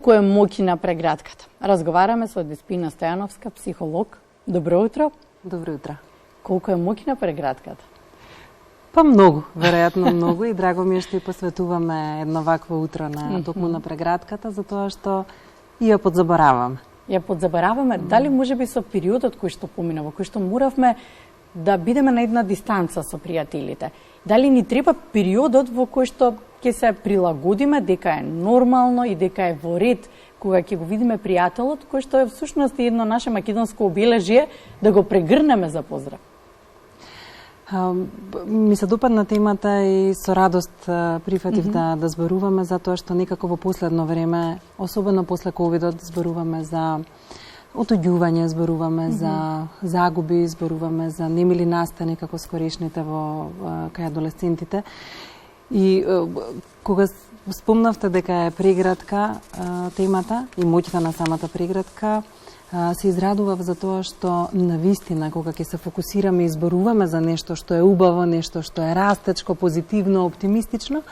Кој е моќина прегратката? Разговараме со Деспина Стојановска, психолог. Добро утро. Добро утро. Колку е моќна прегратката? Па многу, веројатно многу, и драго ми е што ја посветуваме едно вакво утро на токму на прегратката, затоа што ја подзабораваме. Ја подзабораваме, дали можеби со периодот кој што помина, во кој што моравме да бидеме на една дистанца со пријателите. Дали ни треба периодот во кој што ќе се прилагодиме дека е нормално и дека е во ред кога ќе го видиме пријателот, кој што е всушност едно наше македонско обележие, да го прегрнеме за поздрав. Ми се допадна темата и со радост прифатив да зборуваме, затоа што некако во последно време, особено после ковидот, зборуваме за отуѓување, зборуваме за загуби, зборуваме за немили настани како скорешните кај адолесцентите. И кога спомнавте дека е прегратка темата и моќта на самата прегратка, се израдував за тоа што навистина кога ќе се фокусираме и зборуваме за нешто што е убаво, нешто што е растечко, позитивно, оптимистично,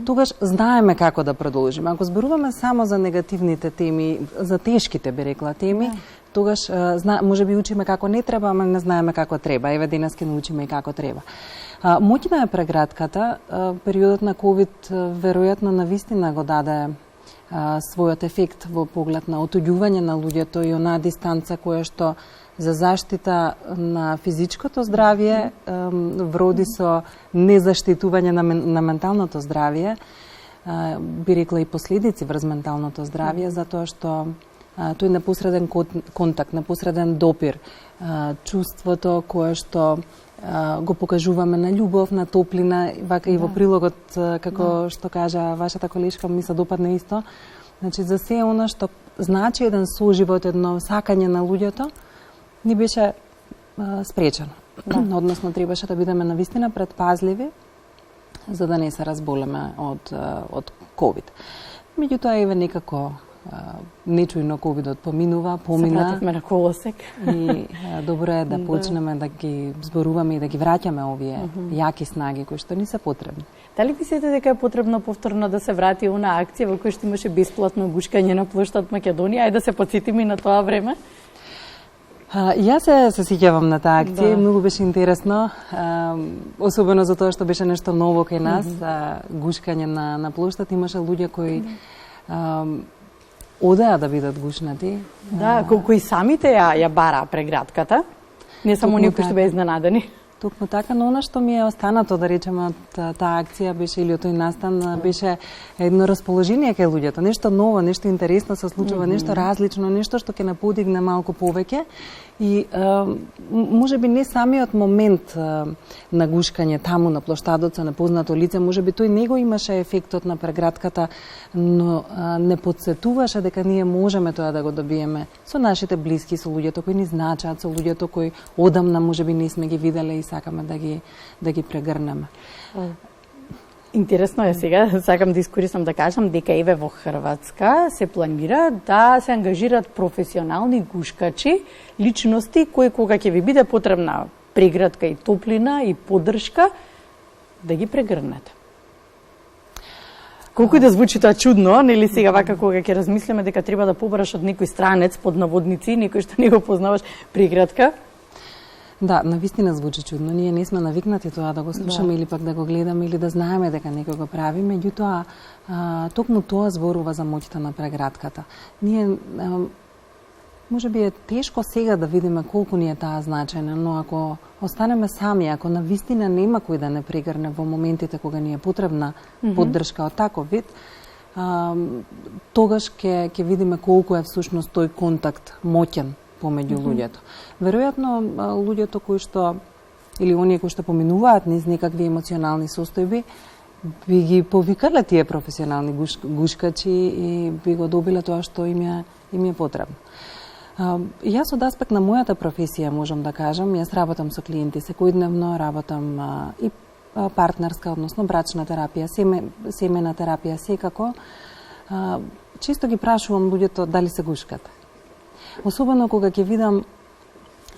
тогаш знаеме како да продолжиме. Ако зборуваме само за негативните теми, за тешките би рекла теми, тогаш може би учиме како не треба, ама не знаеме како треба. Еве денес ќе научиме и како треба. Моќна е прегратката. Периодот на ковид веројатно навистина го даде својот ефект во поглед на отуѓување на луѓето и онаа дистанца која што за заштита на физичкото здравје вроди со незаштитување на менталното здравје, би рекла и последици врз менталното здравје, затоа што тој непосреден контакт, непосреден допир, чувството кое што го покажуваме на љубов, на топлина, вака и во прилогот, како што кажа вашата колешка, ми се допадна исто. Значи, за се она што значи еден соживот, едно сакање на луѓето, ни беше спречено. Односно, требаше да бидеме навистина предпазливи, за да не се разболеме од ковид. Меѓутоа, еве некако нечујно ковидот помина. Се вративме на колосек. И добро е да почнеме да ги зборуваме и да ги враќаме овие јаки снаги кои што ни се потребни. Дали мислите дека е потребно повторно да се врати она акција во која што имаше бесплатно гушкање на плоштад Македонија? Ајде да се потсетиме и на тоа време. Јас се сеќавам на таа акција, многу беше интересно, особено за тоа што беше нешто ново кај нас, гушкање на плоштад. Имаше луѓе кои одеа да бидат гушнати. Да, кои самите ја бараа прегратката, не само оние кои што беа изненадени. Токму така, но она што ми е останато, да речеме, од таа акција беше, или од тој настан, беше едно расположение кај луѓето, нешто ново, нешто интересно се случува, нешто различно, нешто што ќе наподигне малку повеќе. И може би не самиот момент на гушкање таму на плоштадот со непознато лице, може би тој не го имаше ефектот на прегратката, но не подсетуваше дека ние можеме тоа да го добиеме со нашите блиски, со луѓето кои ни значат, со луѓето кои одамна може би не сме ги виделе и сакаме да ги прегрнеме. Интересно е сега, сакам да искористам да кажам дека еве во Хрватска се планира да се ангажираат професионални гушкачи, личности кои кога ќе ви биде потребна прегратка и топлина и поддршка, да ги прегрнете. Колку и да звучи тоа чудно, нели сега вака кога ќе размислиме дека треба да побараш од некој странец под наводници, некој што не го познаваш, прегратка. Да, навистина звучи чудно. Ние не сме навикнати тоа да го слушаме или пак да го гледаме или да знаеме дека некој го прави, меѓутоа токму тоа зборува за моќта на прегратката. Ние може би е тешко сега да видиме колку ни е таа значајна, но ако останеме сами, ако навистина нема кој да не прегрне во моментите кога ни е потребна поддршка од таков вид, тогаш ќе видиме колку е всушност тој контакт моќен помеѓу луѓето. Веројатно, луѓето кои што, или оние кои што поминуваат низ некакви емоционални состојби, би ги повикале тие професионални гушкачи и би го добиле тоа што им е потребно. Јас од аспект на мојата професија можам да кажам, јас работам со клиенти секојдневно, работам и партнерска, односно брачна терапија, семена терапија секако. Често ги прашувам луѓето дали се гушкат. Особено кога ќе видам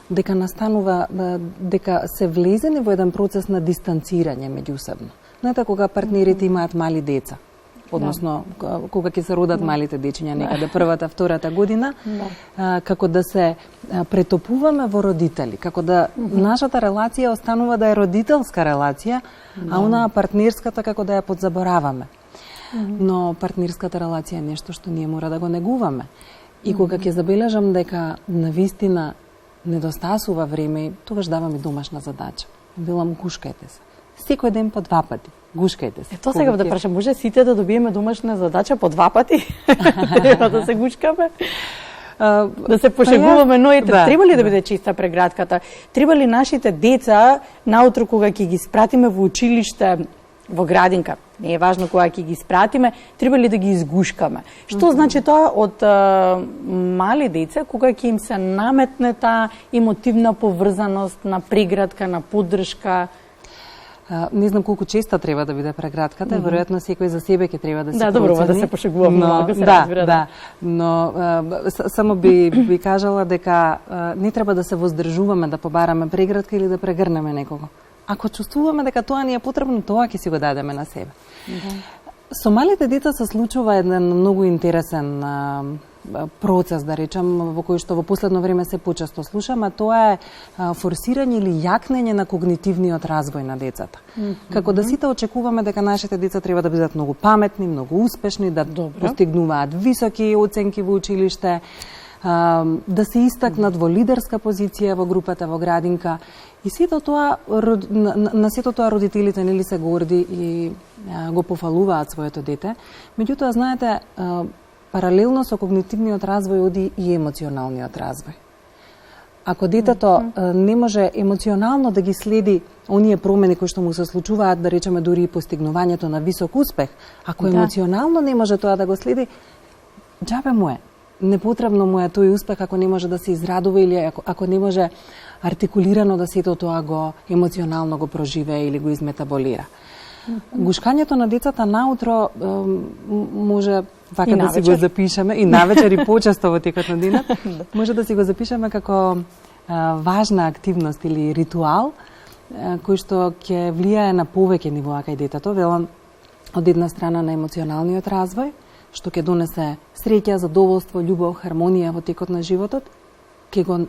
дека настанува, дека се влезени во еден процес на дистанцирање меѓусебно. Знаете, кога партнерите имаат мали деца, односно кога ќе се родат малите дечиња некаде првата, втората година, како да се претопуваме во родители, како да нашата релација останува да е родителска релација, а онаа партнерската како да ја подзабораваме. Но партнерската релација е нешто што ние мора да го негуваме. И кога ќе забележам дека навистина недостасува време, тогаш давам и домашна задача. Велам, гушкајте се. Секој ден по 2 пати. Гушкајте се. Тоа сега да прашам, може сите да добиеме домашна задача по 2 пати? Треба да се гушкаме? Да се пошегуваме ноите. Треба ли да биде чиста преградката? Треба ли нашите деца наутро кога ќе ги спратиме во училиште, во градинка, не е важно кога ќе ги спратиме, треба ли да ги изгушкаме? Што значи тоа од мали деца кога ќе им се наметне таа емотивна поврзаност на преградка, на поддршка? Не знам колку честа треба да биде преградката, веројатно секој за себе ќе треба да се процени. Да, добро, да се пошегуваме малку, се разбира. Да, но само би кажала дека не треба да се воздржуваме да побараме преградка или да прегрнеме некого. Ако чувствуваме дека тоа ни е потребно, тоа ќе си го дадеме на себе. Со малите деца се случува еден многу интересен процес, да речам, во кој што во последно време се почесто слушам, а тоа е форсирање или јакнење на когнитивниот развој на децата. Како да сите очекуваме дека нашите деца треба да бидат многу паметни, многу успешни, да постигнуваат високи оценки во училиште, да се истакнат во лидерска позиција во групата во градинка. И сето тоа, на сето тоа родителите нели се горди и го пофалуваат своето дете. Меѓутоа, знаете, паралелно со когнитивниот развој оди и емоционалниот развој. Ако детето не може емоционално да ги следи оние промени кои што му се случуваат, да речеме дури и постигнувањето на висок успех, ако емоционално не може тоа да го следи, џабе му е. Непотребно му е тој успех ако не може да се израдува или ако не може артикулирано да сето тоа го емоционално го проживее или го изметаболира. Гушкањето на децата наутро може вака да си го запишеме и навечер и почесто во текот на денот, може да си го запишеме како важна активност или ритуал кој што ќе влијае на повеќе нивоа кај детето, велам од една страна на емоционалниот развој, што ќе донесе среќа, задоволство, љубов, хармонија во текот на животот, ќе го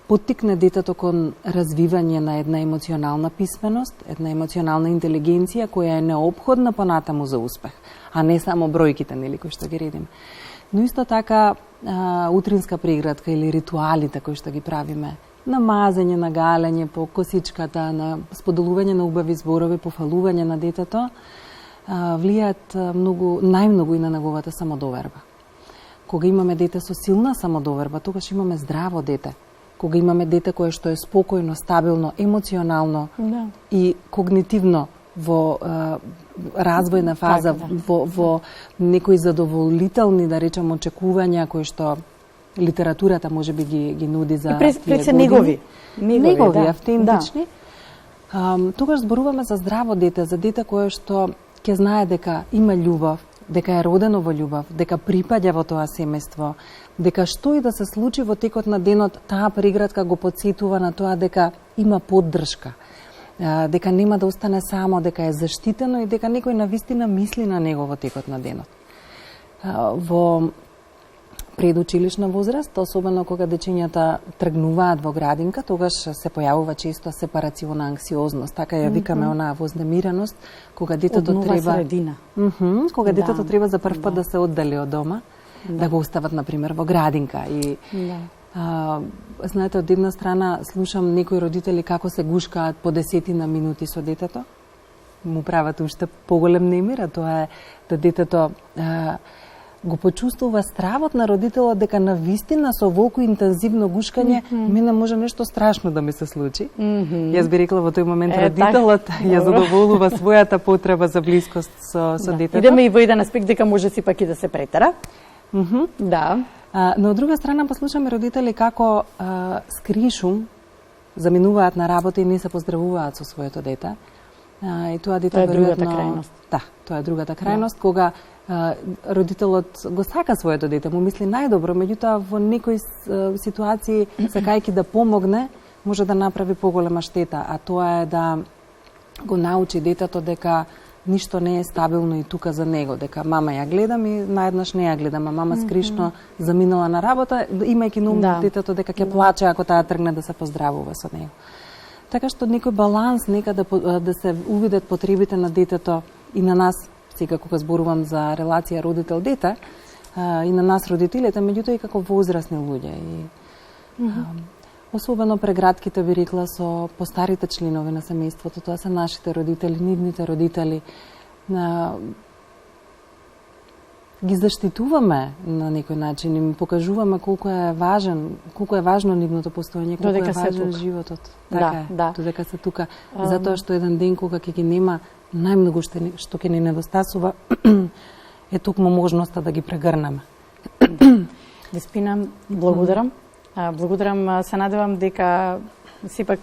поттикне детето кон развивање на една емоционална писменост, една емоционална интелигенција која е неопходна понатаму за успех, а не само бројките, нели, кои што ги редиме. Но исто така утринска преградка или ритуалите кои што ги правиме, намазање, нагалење по косичката, на споделување на убави зборови, пофалување на детето, влијаат најмногу и на неговата самодоверба. Кога имаме дете со силна самодоверба, тогаш имаме здраво дете. Кога имаме дете кое што е спокојно, стабилно, емоционално и когнитивно во развојна фаза, во некои задоволителни, да речем, очекувања кои што литературата можеби ги нуди за пред се негови, автентични. Тогаш зборуваме за здраво дете, за дете кое што ќе знае дека има љубов, дека е родено во љубов, дека припаѓа во тоа семејство, дека што и да се случи во текот на денот, таа преградка го потсетува на тоа дека има поддршка, дека нема да остане само, дека е заштитено и дека некој навистина мисли на него во текот на денот. Во предучилишна возраст, особено кога дечињата тргнуваат во градинка, тогаш се појавува често сепарациона анксиозност, така ја викаме онаа вознемиреност, кога детето треба кога детето треба за прв пат да се оддали од дома, да го остават на пример во градинка и знаете, од една страна слушам некои родители како се гушкаат по 10 минути со детето, му прават уште поголем немир, а тоа е да детето го почувствува стравот на родителот дека навистина со волку интензивно гушкање мене може нешто страшно да ми се случи. Јас би рекла во тој момент родителот ја задоволува својата потреба за блискост со детето. Идеме и во еден аспект дека може сепак и да се претера. Да. Но од друга страна послушаме родители како скришум заминуваат на работа и не се поздравуваат со своето дете. И тоа дете тоа е другата крајност. Да, тоа е другата крајност кога родителот го сака своето дете, му мисли најдобро, меѓутоа во некои ситуации сакајќи да помогне, може да направи поголема штета, а тоа е да го научи детето дека ништо не е стабилно и тука за него, дека мама ја гледам и наеднаш не ја гледам, а мама скришно заминала на работа, имајќи на ум детето дека ќе плаче ако таа тргне да се поздравува со него. Така што некој баланс, нека да се увидат потребите на детето и на нас, сега кога зборувам за релација родител-дете, и на нас родителите, меѓутоа и како возрастни луѓе. И, особено преградките, би рекла, со постарите членови на семејството, тоа се нашите родители, нивните родители. Ги заштитуваме на некој начин, им покажуваме колку е важно нивното постоење, колку е важен животот. Така е, додека се тука. Затоа што еден ден кога ќе ги нема, најмногу што ќе ни недостасува е токму можноста да ги прегрнеме. Деспина, благодарам. Благодарам, се надевам дека сепак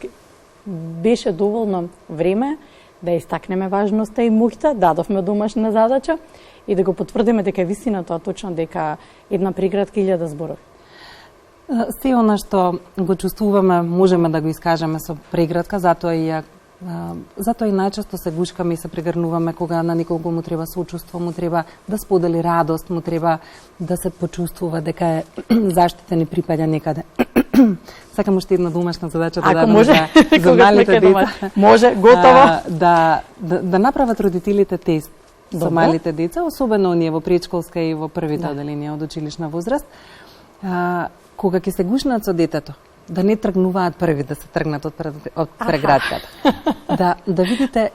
беше доволно време да истакнеме важноста и моќта, дадовме домашна задача и да го потврдиме дека е вистина тоа точно дека една преградка 1000 зборови. Се она што го чувствуваме, можеме да го искажеме со преградка, затоа и најчесто се гушкаме и се прегрнуваме кога на некого му треба сочувство, му треба да сподели радост, му треба да се почувствува дека е заштитен и припаѓа некаде. Сакам уште една домашна задача да дадам за малите деца. Може, готово. Да направат родителите тест со малите деца, особено оние во предшколска и во првите оделенија од училишна возраст, кога ќе се гушнат со детето, да не тргнуваат први, да се тргнат од преградката. Да видите,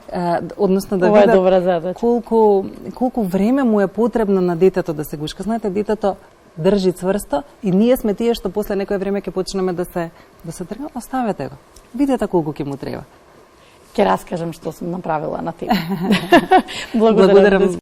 односно да видат колку време му е потребно на детето да се гушка. Знаете, детето држи цврсто и ние сме тие што после некој време ќе почнеме да се тргнат. Оставете го. Видете колку ќе му треба. Ќе раскажам што сум направила на тебе. Благодарам.